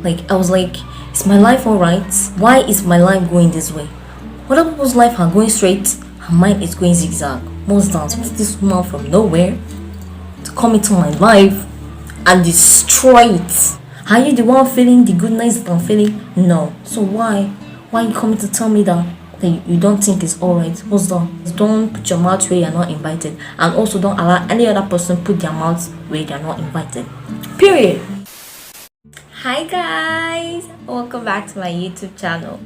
Like, I was like, is my life alright? Why is my life going this way? Other people's life are going straight, her mind is going zigzag. Most times, what's this woman from nowhere to come into my life and destroy it? Are you the one feeling the goodness that I'm feeling? No. So why? Why are you coming to tell me that you don't think it's alright? What's that? Don't put your mouth where you're not invited, and also don't allow any other person put their mouth where they're not invited. Period. Hi guys, welcome back to my YouTube channel.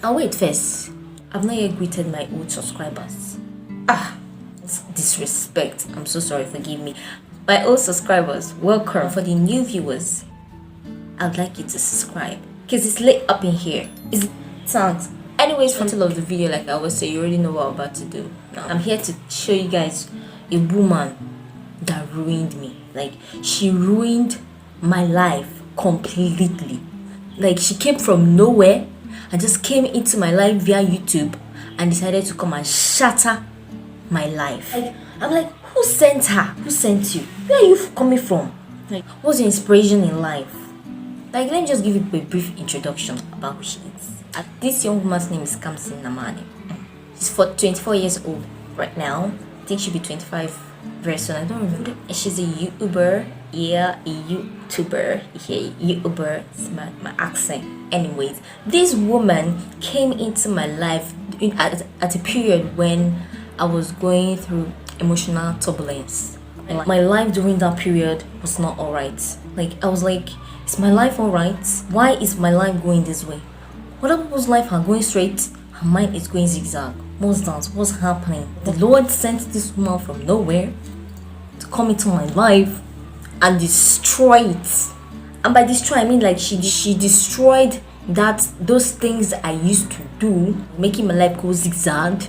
And wait first, I've not yet greeted my old subscribers. It's disrespect. I'm so sorry, forgive me. My old subscribers, welcome. For the new viewers, I'd like you to subscribe because it's lit up in here. It's sounds. Anyways, from the title of the video, like I always say, you already know what I'm about to do. Now, I'm here to show you guys a woman that ruined me. Like, she ruined my life completely. Like, she came from nowhere and just came into my life via YouTube and decided to come and shatter my life. Like, I'm like, who sent her? Who sent you? Where are you coming from? Like, what's your inspiration in life? Like, let me just give you a brief introduction about who she is. This young woman's name is Kamsi Nnamani. She's 24 years old right now. I think she'll be 25 very soon. I don't remember. And she's a YouTuber. Yeah, a YouTuber. Yeah, YouTuber. It's my accent. Anyways, this woman came into my life at a period when I was going through emotional turbulence. Like, my life during that period was not alright. Like, I was like, is my life alright? Why is my life going this way? Other people's life are going straight, her mind is going zigzag. Most times, what's happening? The Lord sent this woman from nowhere to come into my life and destroy it. And by destroy, I mean like she destroyed those things I used to do, making my life go zigzag,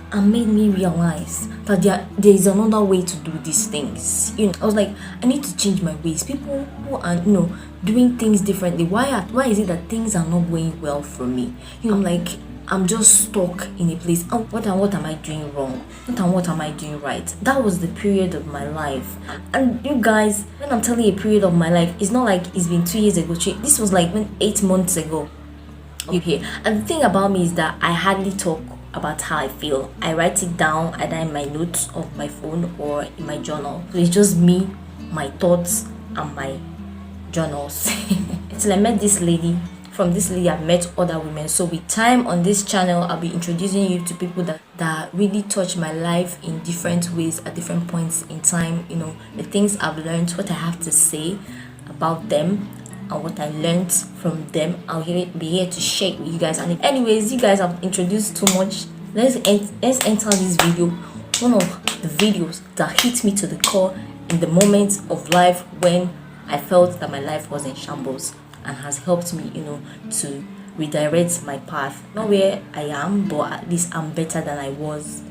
and made me realize that there is another way to do these things. I was like, I need to change my ways. People who are doing things differently, why is it that things are not going well for me? I'm like, I'm just stuck in a place. Oh, what am I doing wrong? What am I doing right? That was the period of my life. And you guys, when I'm telling you a period of my life, it's not like it's been 2 years ago. This was like 8 months ago. Okay. And the thing about me is that I hardly talk about how I feel. I write it down either in my notes of my phone or in my journal. So it's just me, my thoughts, and my journals. Until I met this lady. From this lady, I've met other women. So with time on this channel, I'll be introducing you to people that really touch my life in different ways at different points in time. The things I've learned, what I have to say about them, and what I learned from them. I'll be here to share with you guys. And anyways, you guys have introduced too much. Let's enter this video. One of the videos that hit me to the core in the moment of life when I felt that my life was in shambles, and has helped me, to redirect my path. Not where I am, but at least I'm better than I was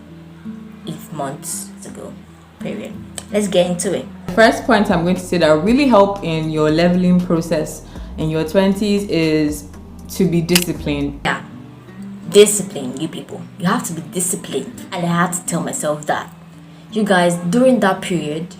8 months ago. Period. Let's get into it. First point I'm going to say that really help in your leveling process in your 20s is to be disciplined. Yeah, discipline, you people. You have to be disciplined. And I had to tell myself that. You guys, during that period,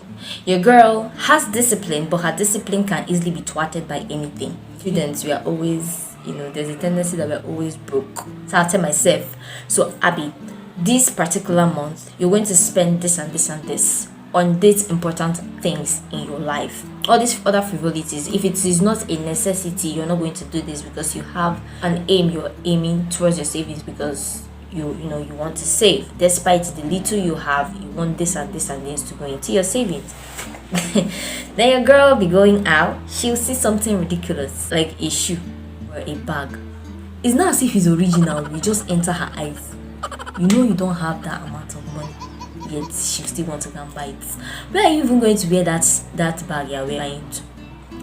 your girl has discipline, but her discipline can easily be thwarted by anything. Students, we are always, there's a tendency that we're always broke. So I'll tell myself, so Abby, this particular month, you're going to spend this and this and this on these important things in your life. All these other frivolities, if it is not a necessity, you're not going to do this because you have an aim, you're aiming towards your savings because you want to save. Despite the little you have, you want this and this and this to go into your savings. Then your girl will be going out, she'll see something ridiculous like a shoe or a bag. It's not as if it's original, you just enter her eyes. You don't have that amount of money, yet she still wants to go and buy it. Where are you even going to wear that bag you're wearing to?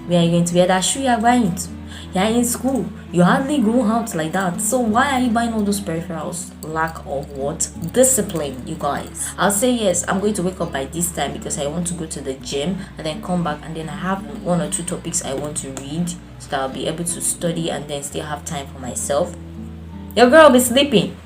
Where are you going to wear that shoe you're buying to? You're in school, you hardly go out like that. So why are you buying all those peripherals? Lack of what? Discipline, you guys. I'll say yes, I'm going to wake up by this time because I want to go to the gym and then come back, and then I have 1 or 2 topics I want to read so that I'll be able to study and then still have time for myself. Your girl will be sleeping.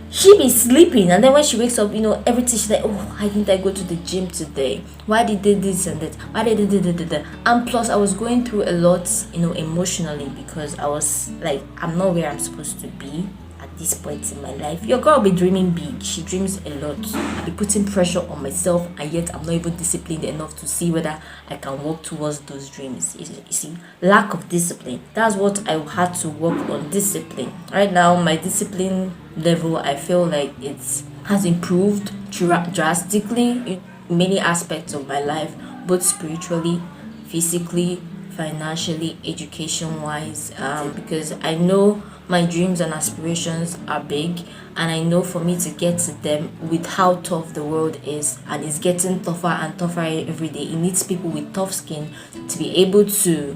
she be sleeping, and then when she wakes up, everything she's like, oh, why didn't I go to the gym today? Why did they this and that? Why did they da? And plus, I was going through a lot, emotionally, because I was like, I'm not where I'm supposed to be at this point in my life. Your girl be dreaming big. She dreams a lot. I be putting pressure on myself, and yet I'm not even disciplined enough to see whether I can work towards those dreams. You see, lack of discipline. That's what I had to work on. Discipline. Right now, my discipline level, I feel like it has improved drastically in many aspects of my life, both spiritually, physically, financially, education wise, because I know my dreams and aspirations are big, and I know for me to get to them, with how tough the world is, and it's getting tougher and tougher every day, it needs people with tough skin to be able to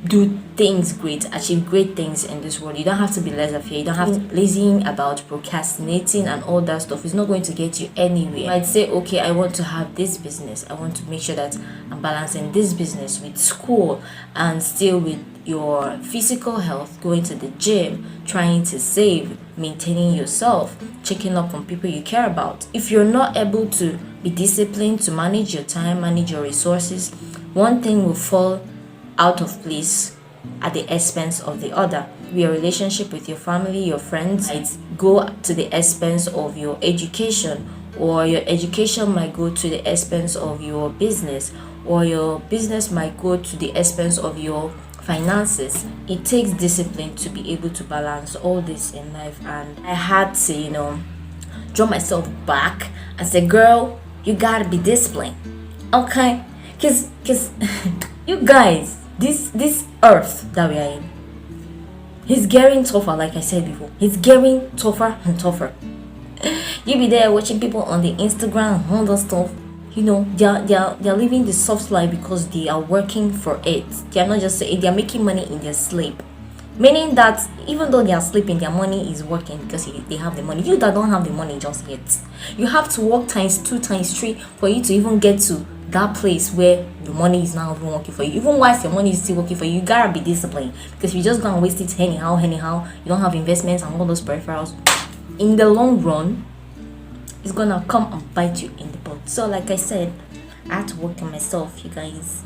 do things great, achieve great things in this world. You don't have to be laissez-faire. You don't have to lazying about, procrastinating and all that stuff. It's not going to get you anywhere. I'd say, okay, I want to have this business. I want to make sure that I'm balancing this business with school and still with your physical health, going to the gym, trying to save, maintaining yourself, checking up on people you care about. If you're not able to be disciplined to manage your time, manage your resources, one thing will fall out of place at the expense of the other. Your relationship with your family, your friends might go to the expense of your education, or your education might go to the expense of your business, or your business might go to the expense of your finances. It takes discipline to be able to balance all this in life, and I had to, draw myself back and say, girl, you gotta be disciplined, okay? Because you guys, this earth that we are in, it's getting tougher. Like I said before, it's getting tougher and tougher. You be there watching people on the Instagram and all that stuff. They're living the soft life because they are working for it. They are not just saying they're making money in their sleep. Meaning that even though they are sleeping, their money is working because they have the money. You that don't have the money just yet, you have to work times 2 times 3 for you to even get to that place where the money is now even working for you. Even whilst your money is still working for you, you gotta be disciplined, because if you just gonna waste it anyhow, you don't have investments and all those peripherals, in the long run, it's gonna come and bite you in the butt. So like I said, I had to work on myself, you guys.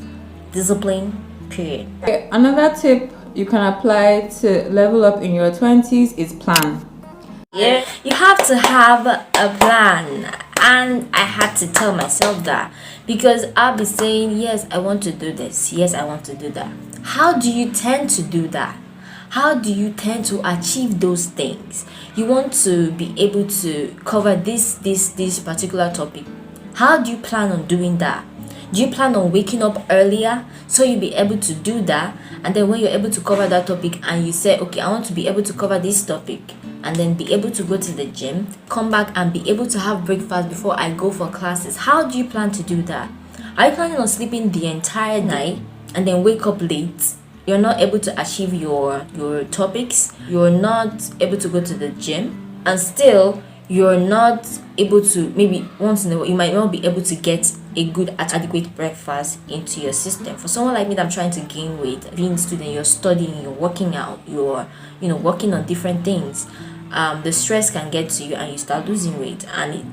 Discipline, period. Okay, another tip you can apply to level up in your 20s is plan. Yeah, you have to have a plan, and I had to tell myself that, because I'll be saying, yes, I want to do this, yes, I want to do that. How do you tend to do that? How do you tend to achieve those things? You want to be able to cover this particular topic. How do you plan on doing that? Do you plan on waking up earlier so you'll be able to do that? And then when you're able to cover that topic and you say, okay, I want to be able to cover this topic, and then be able to go to the gym, come back and be able to have breakfast before I go for classes. How do you plan to do that? Are you planning on sleeping the entire night and then wake up late? You're not able to achieve your topics. You're not able to go to the gym, and still you're not able to, maybe once in a while, you might not be able to get a good adequate breakfast into your system. For someone like me that's trying to gain weight, being a student, you're studying, you're working out, you're working on different things, the stress can get to you and you start losing weight, and it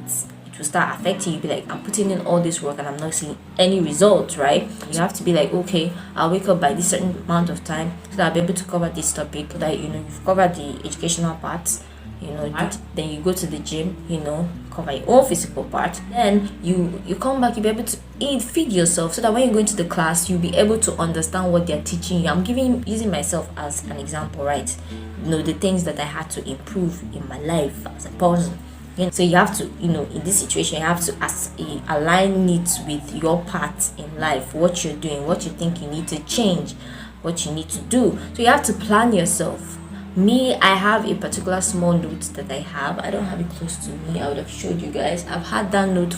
will start affecting you. Be like, I'm putting in all this work and I'm not seeing any results, right? You have to be like, okay, I'll wake up by this certain amount of time so that I'll be able to cover this topic, so that you've covered the educational parts, then you go to the gym, cover your own physical part, then you come back, you'll be able to feed yourself, so that when you go into the class, you'll be able to understand what they're teaching you. I'm using myself as an example, right? The things that I had to improve in my life as a person. So you have to, in this situation, you have to align it with your part in life, what you're doing, what you think you need to change, what you need to do. So you have to plan yourself. Me, I have a particular small note that I have. I don't have it close to me. I would have showed you guys. I've had that note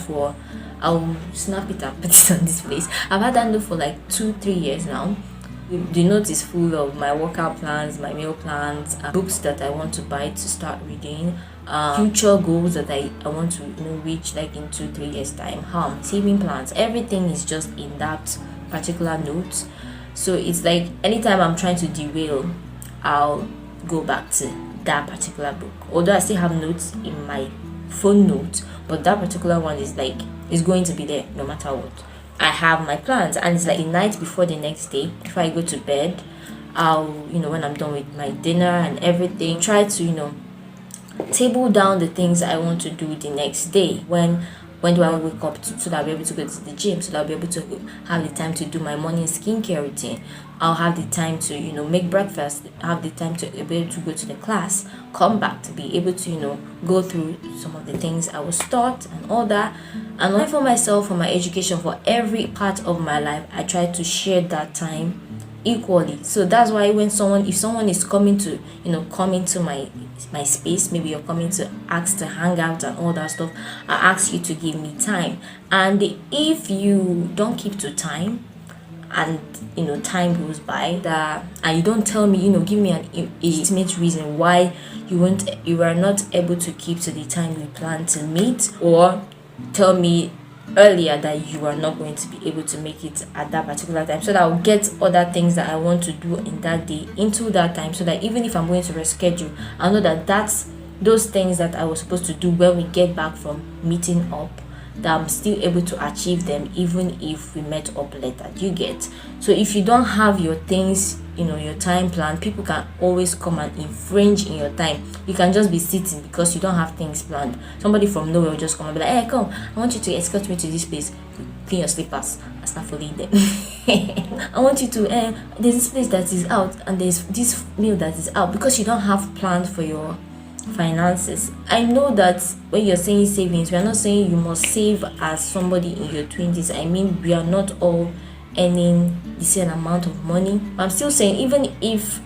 I'll snap it and put it on this place. I've had that note for like 2-3 years now. The note is full of my workout plans, my meal plans, books that I want to buy to start reading, future goals that I want to reach like in 2-3 years time, saving plans. Everything is just in that particular note. So it's like anytime I'm trying to derail, I'll go back to that particular book. Although I still have notes in my phone notes, but that particular one is like is going to be there no matter what. I have my plans, and it's like the night before the next day, before I go to bed, I'll, when I'm done with my dinner and everything, try to, table down the things I want to do the next day. When do I wake up so that I'll be able to go to the gym, so that I'll be able to have the time to do my morning skincare routine. I'll have the time to, make breakfast, have the time to be able to go to the class, come back to be able to, go through some of the things I was taught and all that. And only for myself, for my education, for every part of my life, I try to share that time equally. So that's why if someone is coming to come into my space, maybe you're coming to ask to hang out and all that stuff, I ask you to give me time. And if you don't keep to time, and time goes by that, and you don't tell me, give me an legitimate reason why you are not able to keep to the time we plan to meet, or tell me earlier that you are not going to be able to make it at that particular time, so that I'll get other things that I want to do in that day into that time, so that even if I'm going to reschedule, I know that that's those things that I was supposed to do when we get back from meeting up, that I'm still able to achieve them even if we met up later. You get? So if you don't have your things, your time plan, people can always come and infringe in your time. You can just be sitting because you don't have things planned. Somebody from nowhere will just come and be like, hey, come, I want you to escort me to this place. Clean your slippers and start following them. I want you to, there's this place that is out, and there's this meal that is out, because you don't have plans for your finances. I know that when you're saying savings, we are not saying you must save as somebody in your 20s. I mean, we are not all earning the same amount of money. I'm still saying, even if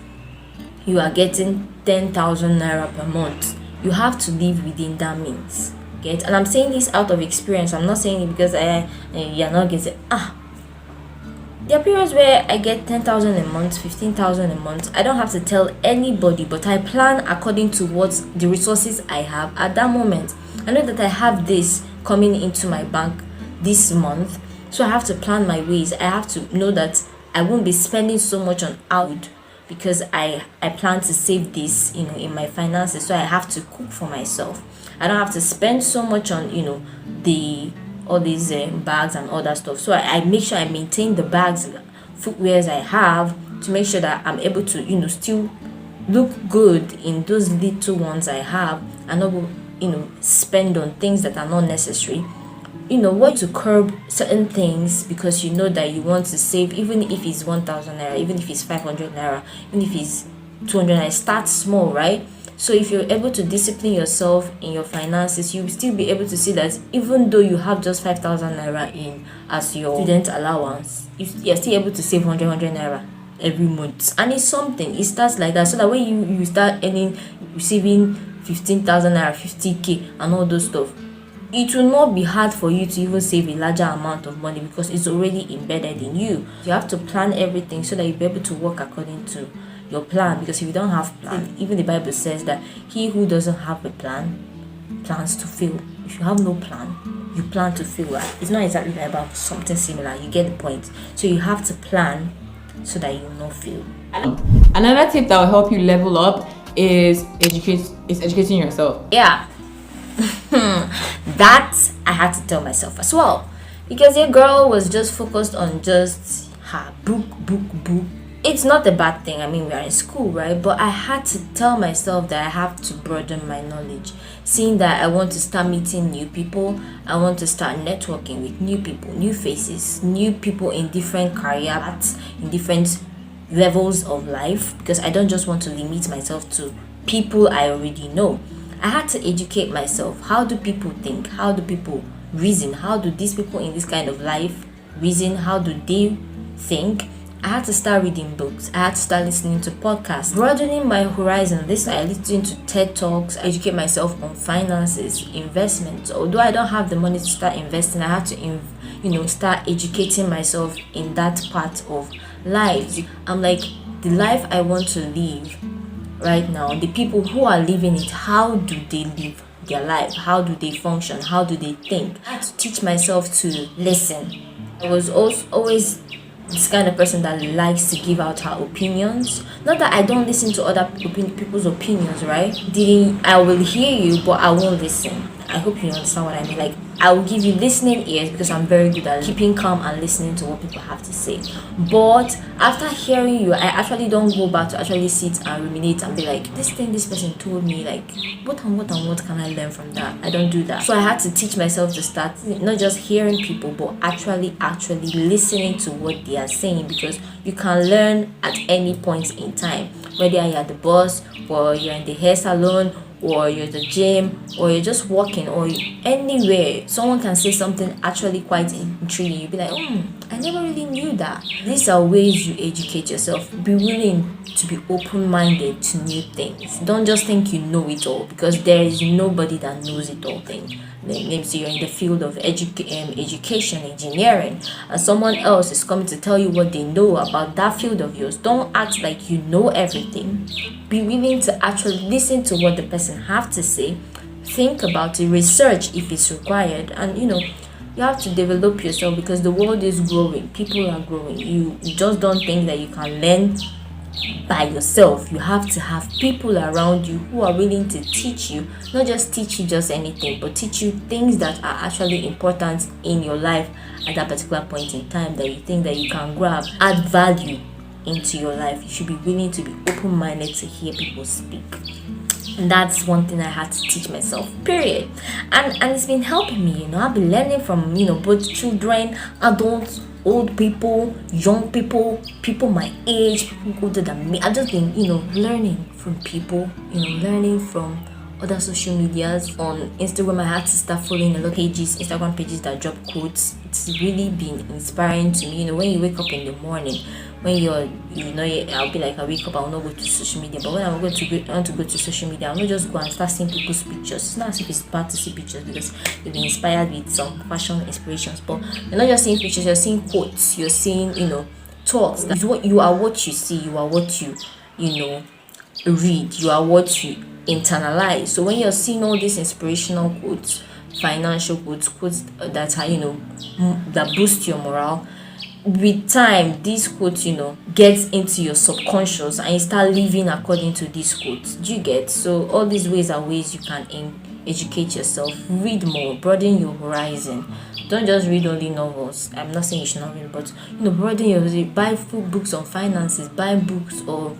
you are getting 10,000 naira per month, you have to live within that means. Get? And I'm saying this out of experience. I'm not saying it because you're not getting there are periods where I get 10,000 a month, 15,000 a month. I don't have to tell anybody, but I plan according to what the resources I have at that moment. I know that I have this coming into my bank this month, so I have to plan my ways. I have to know that I won't be spending so much on out, because I plan to save this, in my finances. So I have to cook for myself. I don't have to spend so much on, all these bags and all that stuff. So I make sure I maintain the bags, footwears I have, to make sure that I'm able to, still look good in those little ones I have, and not, spend on things that are not necessary. What to curb certain things because you know that you want to save, even if it's 1,000 naira, even if it's 500 naira, even if it's 200 naira. Start small, right? So if you're able to discipline yourself in your finances, you'll still be able to see that even though you have just 5,000 naira in as your student allowance, you're still able to save 100 naira every month. And it's something, it starts like that, so that when you start receiving 15,000 naira, 50k and all those stuff, it will not be hard for you to even save a larger amount of money, because it's already embedded in you. You have to plan everything so that you'll be able to work according to your plan, because if you don't have plan, even the Bible says that he who doesn't have a plan plans to fail. If you have no plan, you plan to fail. It's not exactly about something similar, you get the point. So you have to plan so that you will not fail. Another tip that will help you level up is educating yourself. Yeah. That I had to tell myself as well, because your girl was just focused on just her book. It's not a bad thing. I mean, we are in school, right? But I had to tell myself that I have to broaden my knowledge, seeing that I want to start meeting new people. I want to start networking with new people, new faces, new people in different career paths, in different levels of life, because I don't just want to limit myself to people I already know. I had to educate myself. How do people think? How do people reason? How do these people in this kind of life reason? How do they think? I had to start reading books. I had to start listening to podcasts, broadening my horizon. I listen to TED Talks, educate myself on finances, investments. Although I don't have the money to start investing, I had to, start educating myself in that part of life. I'm like, the life I want to live right now, the people who are living it, how do they live their life? How do they function? How do they think? I had to teach myself to listen. I was always this kind of person that likes to give out her opinions. Not that I don't listen to other people's opinions, right? I will hear you, but I won't listen. I hope you understand what I mean. Like, I will give you listening ears because I'm very good at keeping calm and listening to what people have to say. But after hearing you, I actually don't go back to actually sit and ruminate and be like, this thing this person told me, like, what can I learn from that? I don't do that. So I had to teach myself to start not just hearing people, but actually listening to what they are saying, because you can learn at any point in time, whether you're at the bus or you're in the hair salon or you're at the gym or you're just walking or anywhere. Someone can say something actually quite intriguing. You'll be like, I never really knew that. These are ways you educate yourself. Be willing to be open-minded to new things. Don't just think you know it all, because there is nobody that knows it all thing. Maybe you're in the field of education, engineering, and someone else is coming to tell you what they know about that field of yours. Don't act like you know everything. Be willing to actually listen to what the person have to say, think about it, research if it's required, and you have to develop yourself, because the world is growing, people are growing. You just don't think that you can learn by yourself. You have to have people around you who are willing to teach you, not just teach you just anything, but teach you things that are actually important in your life at that particular point in time, that you think that you can grab, add value into your life. You should be willing to be open-minded to hear people speak. And that's one thing I had to teach myself, period. And it's been helping me. I've been learning from both children, adults, old people, young people, people my age, people older than me. I've just been learning from people, learning from other social medias. On Instagram, I had to start following a lot of Instagram pages that drop quotes. It's really been inspiring to me. When you wake up in the morning, when I'll be like, I wake up, I will not go to social media. But when I want to go to social media, I'll not just go and start seeing people's pictures. It's not as if it's bad to see pictures, because you've been inspired with some fashion inspirations. But you're not just seeing pictures, you're seeing quotes, you're seeing, thoughts. That is what you are, what you see, you are what you read, you are what you internalize. So when you're seeing all these inspirational quotes, financial quotes that are that boost your morale, with time these quotes gets into your subconscious and you start living according to these quotes. Do you get? So all these ways are ways you can educate yourself. Read more, broaden your horizon. Don't just read only novels. I'm not saying you should not read, but broaden your, buy books on finances, buy books or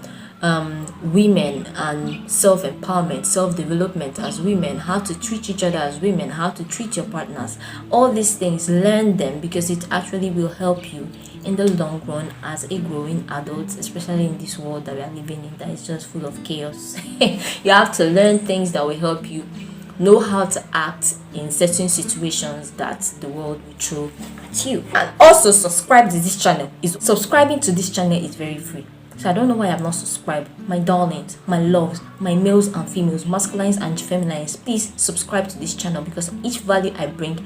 women and self-empowerment, self-development as women, how to treat each other as women, how to treat your partners. All these things, learn them, because it actually will help you in the long run as a growing adult, especially in this world that we are living in, that is just full of chaos. You have to learn things that will help you know how to act in certain situations that the world will throw at you. And also subscribe to this channel. Subscribing to this channel is very free. So I don't know why I'm not subscribed. My darlings, my loves, my males and females, masculines and feminines, please subscribe to this channel, because each value I bring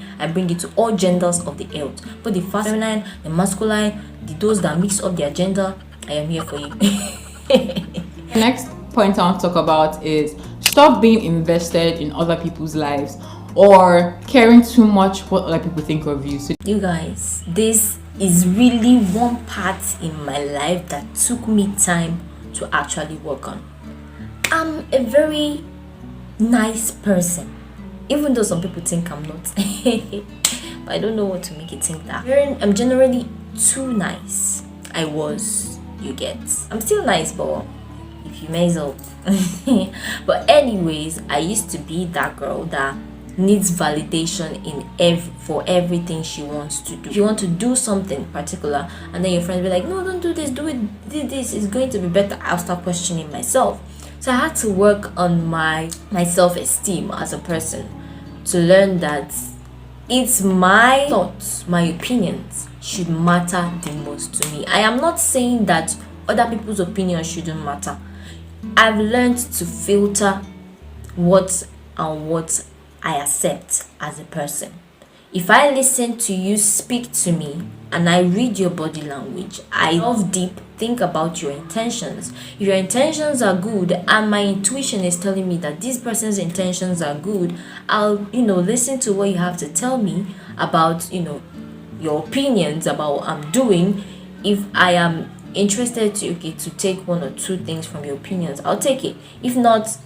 it to all genders of the earth. But the feminine, the masculine, those that mix up their gender, I am here for you. The next point I want to talk about is stop being invested in other people's lives or caring too much what other people think of you. So you guys, this is really one part in my life that took me time to actually work on. I'm a very nice person, even though some people think I'm not. But I don't know what to make it think that. I'm generally too nice. You get. I'm still nice, but if you mess up. But anyways, I used to be that girl that needs validation for everything she wants to do. If you want to do something particular and then your friends be like, no, don't do this, do this, it's going to be better, I'll start questioning myself. So I had to work on my self-esteem as a person, to learn that it's my thoughts, my opinions should matter the most to me. I am not saying that other people's opinions shouldn't matter. I've learned to filter what I accept as a person. If I listen to you speak to me and I read your body language, I delve deep, think about your intentions. If your intentions are good and my intuition is telling me that this person's intentions are good, I'll listen to what you have to tell me about your opinions about what I'm doing. if I am interested to take one or two things from your opinions, I'll take it. If not,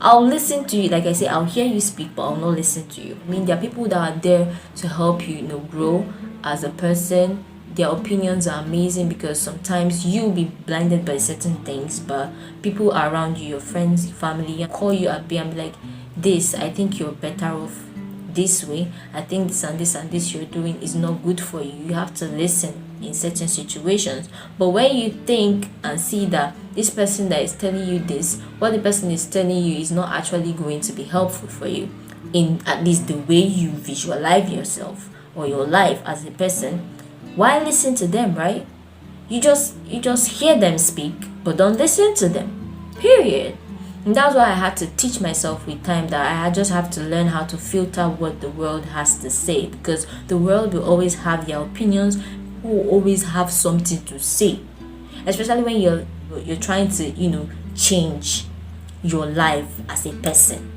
I'll listen to you. Like I say, I'll hear you speak, but I'll not listen to you. I mean, there are people that are there to help you, grow as a person. Their opinions are amazing, because sometimes you'll be blinded by certain things, but people around you, your friends, your family, call you up and be like, this, I think you're better off this way. I think this and this you're doing is not good for you. You have to listen in certain situations. But when you think and see that this person that is telling you this, what the person is telling you is not actually going to be helpful for you, in at least the way you visualize yourself or your life as a person, why listen to them, right? You just hear them speak, but don't listen to them. Period. And that's why I had to teach myself with time, that I just have to learn how to filter what the world has to say, because the world will always have their opinions, will always have something to say, especially when you're trying to change your life as a person,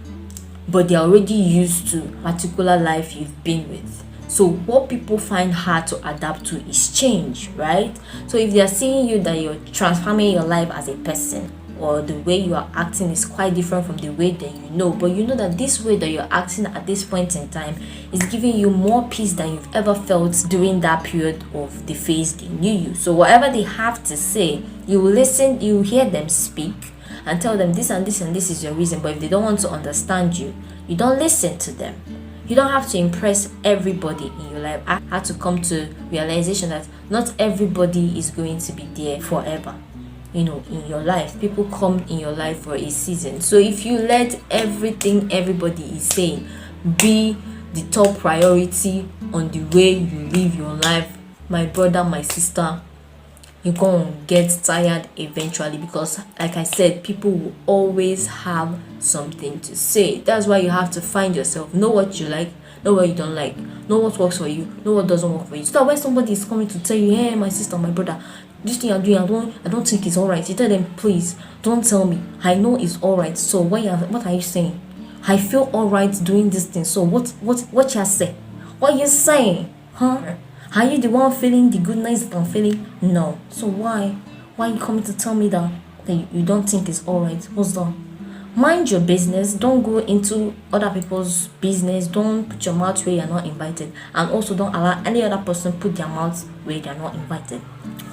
but they're already used to particular life you've been with. So what people find hard to adapt to is change, right? So if they're seeing you that you're transforming your life as a person, or the way you are acting is quite different from the way that but you know that this way that you're acting at this point in time is giving you more peace than you've ever felt during that period of the phase they knew you. So whatever they have to say, you will listen, you hear them speak and tell them this and this and this is your reason. But if they don't want to understand you, you don't listen to them. You don't have to impress everybody in your life. I had to come to realization that not everybody is going to be there forever. In your life, people come in your life for a season. So if you let everything everybody is saying be the top priority on the way you live your life, my brother, my sister, you're gonna get tired eventually, because like I said, people will always have something to say. That's why you have to find yourself, know what you like, know what you don't like, know what works for you, know what doesn't work for you, so that when somebody is coming to tell you, hey, my sister, my brother, this thing you're doing, I don't think it's alright, you tell them, please don't tell me, I know it's alright. So what are you saying? I feel alright doing this thing. So what you say? What you saying? Huh? Are you the one feeling the goodness that I'm feeling? No. So why are you coming to tell me that you don't think it's alright? What's that? Mind your business. Don't go into other people's business. Don't put your mouth where you're not invited, and also don't allow any other person put their mouth where they're not invited.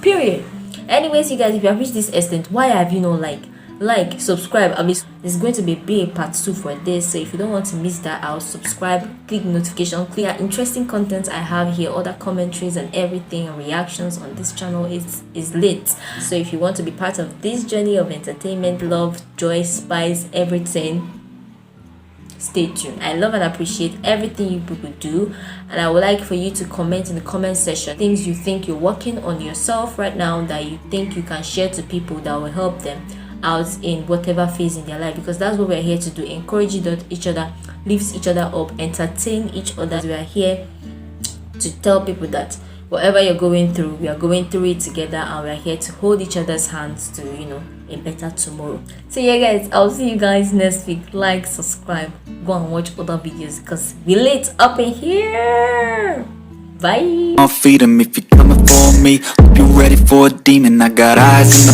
Period. Anyways, you guys, if you have reached this extent, why have you not subscribe? I mean, there's going to be a part 2 for this, so if you don't want to miss that out, subscribe, click notification, click interesting content I have here, other commentaries and everything, and reactions on this channel is lit. So if you want to be part of this journey of entertainment, love, joy, spice, everything, stay tuned. I love and appreciate everything you people do, and I would like for you to comment in the comment section things you think you're working on yourself right now that you think you can share to people that will help them out in whatever phase in their life, because that's what we're here to do. Encourage each other, lift each other up, entertain each other. We are here to tell people that whatever you're going through, we are going through it together, and we are here to hold each other's hands to a better tomorrow. So yeah guys, I'll see you guys next week. Like, subscribe, go and watch other videos, because we lit up in here. Bye. I'll feed 'em if you're coming for me. Hope you're ready for a demon. I got eyes in the